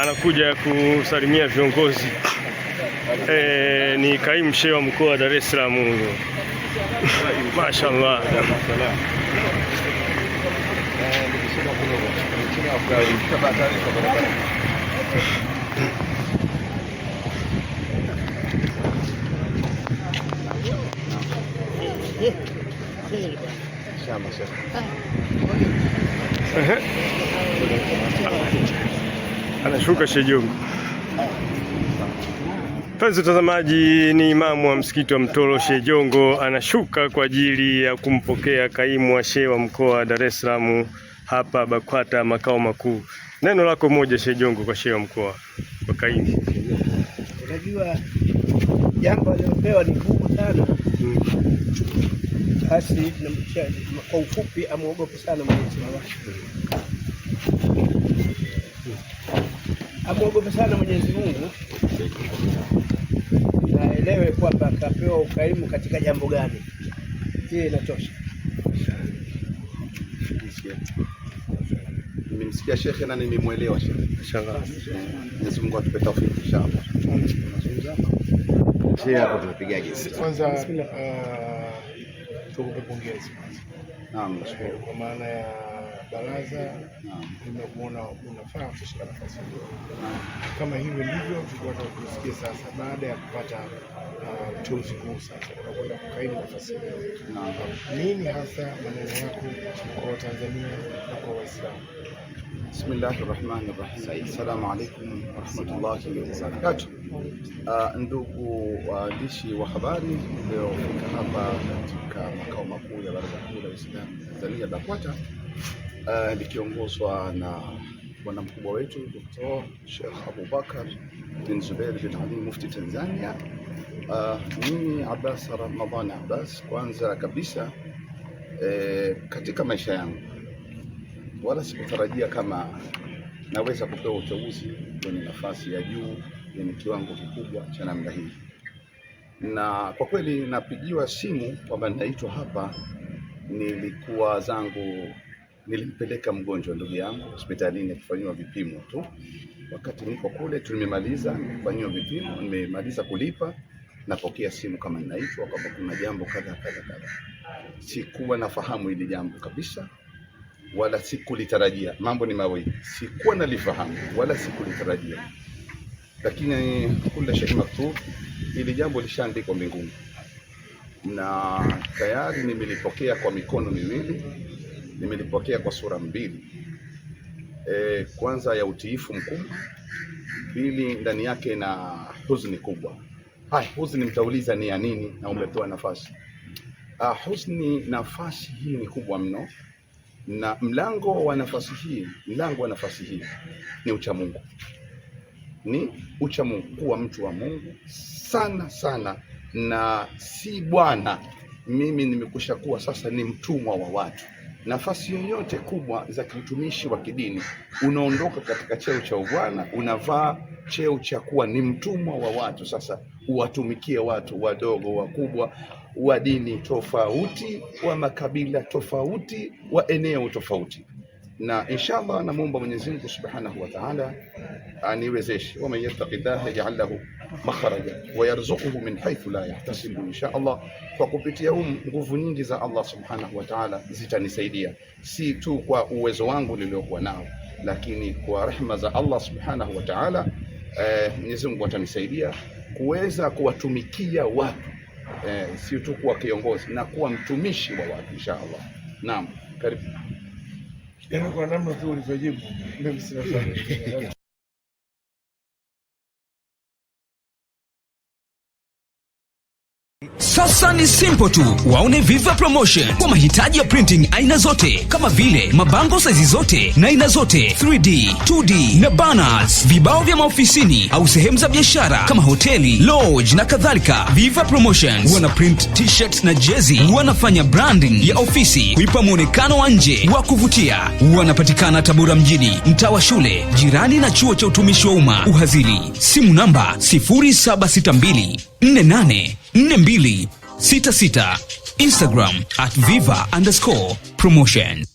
anakuja kusalimia viongozi. Ni kaimu shehe wa mkoa wa Dar es Salaam huyo. Mashaallah. Anashuka Sheikh Jongo. Mpenzi mtazamaji, ni imamu wa msikiti wa Mtoro Sheikh Jongo anashuka kwa ajili ya kumpokea kaimu wa shehe wa mkoa wa Dar es Salaam hapa BAKWATA makao makuu. Neno lako moja Sheikh Jongo kwa shehe wa mkoa, kwa kaimu. Unajua jambo alilopewa ni kubwa sana. Basi kwa ufupi amuogope sana Mwenyezi Mungu. Amuogope sana Mwenyezi Mungu. Naelewe kwamba akapewa ukaimu katika jambo gani. Hii inatosha. Nimemsikia shekhe na nimemuelewa shekhe. Inshallah. Mwenyezi Mungu atupe tawfiki inshallah. Shekhe hapo tunapiga gesi. Kwanza tukupe pongezi kwanza. Naam, nashukuru. Kwa maana ya baraza nimekuona unafaa kushika nafasi hiyo. Kama hivyo ndivyo tulikuwa tunasikia sasa baada ya kupata uteuzi huu sasa tunakwenda kukaimu nafasi hiyo. Nini hasa maneno yako kwa Tanzania na kwa Waislamu? Bismillahirrahmanirrahim. Assalamu alaykum wa rahmatullahi wa barakatuh. Ndugu waandishi wa habari, leo fika hapa katika makao makuu ya Baraza Kuu la Uislamu Tanzania BAKWATA, likiongozwa na bwana mkubwa wetu Dr. Sheikh Abubakar bin Zubair bin Ali Mufti Tanzania. Mimi Abbas Ramadhani Abbas, kwanza kabisa katika maisha yangu wala sikutarajia kama naweza kupewa uteuzi kwenye nafasi ya juu yenye kiwango kikubwa cha namna hii, na kwa kweli napigiwa simu kwamba ninaitwa hapa. Nilikuwa zangu nilimpeleka mgonjwa ndugu yangu hospitalini akifanywa vipimo tu. Wakati niko kule tumemaliza kufanywa vipimo, nimemaliza kulipa, napokea simu kama ninaitwa kwamba kuna jambo kadha. Sikuwa nafahamu hili jambo kabisa, wala sikulitarajia. Mambo ni mawili, sikuwa nalifahamu wala sikulitarajia, lakini kila shay maktub, hili jambo lishaandikwa mbinguni na tayari nimelipokea kwa mikono miwili, nimelipokea kwa sura mbili. Kwanza ya utiifu mkubwa, pili ndani yake na huzuni kubwa. Huzuni mtauliza ni ya nini na umepewa nafasi. Huzuni, nafasi hii ni kubwa mno, na mlango wa nafasi hii ni uchamungu. Ni uchamungu, kuwa mtu wa Mungu sana sana, na si bwana. Mimi nimekusha kuwa sasa ni mtumwa wa watu. Nafasi yoyote kubwa za kiutumishi wa kidini, unaondoka katika cheo cha ubwana, unavaa cheo cha kuwa ni mtumwa wa watu. Sasa uwatumikie watu wadogo, wakubwa, wa dini tofauti, wa makabila tofauti, wa eneo tofauti. Na inshallah namuomba Mwenyezi Mungu Subhanahu wa Ta'ala aniwezeshe, wa man yattaqillaha yaj'al lahu makhraja wa yarzuquhu min haythu la yahtasib. Inshallah kwa kupitia nguvu nyingi za Allah Subhanahu wa Ta'ala zitanisaidia, si tu kwa uwezo wangu niliokuwa nao, lakini kwa rehema za Allah Subhanahu wa Ta'ala Mwenyezi Mungu atanisaidia kuweza kuwatumikia watu, si tu kuwa kiongozi na kuwa mtumishi wa watu inshallah. Naam, karibu. Yaani kwa namna tu ulivyojibu mimi sina swali. Sasa ni simple tu, waone Viva Promotion kwa mahitaji ya printing aina zote, kama vile mabango size zote na aina zote, 3D, 2D na banners, vibao vya maofisini au sehemu za biashara kama hoteli, lodge na kadhalika. Viva Promotions wana print t-shirts na jezi, wanafanya branding ya ofisi kuipa muonekano wa nje wa kuvutia. Wanapatikana Tabora mjini, mtaa wa shule, jirani na chuo cha utumishi wa umma Uhazili. Simu namba 0762 484266. Instagram @viva_promotion.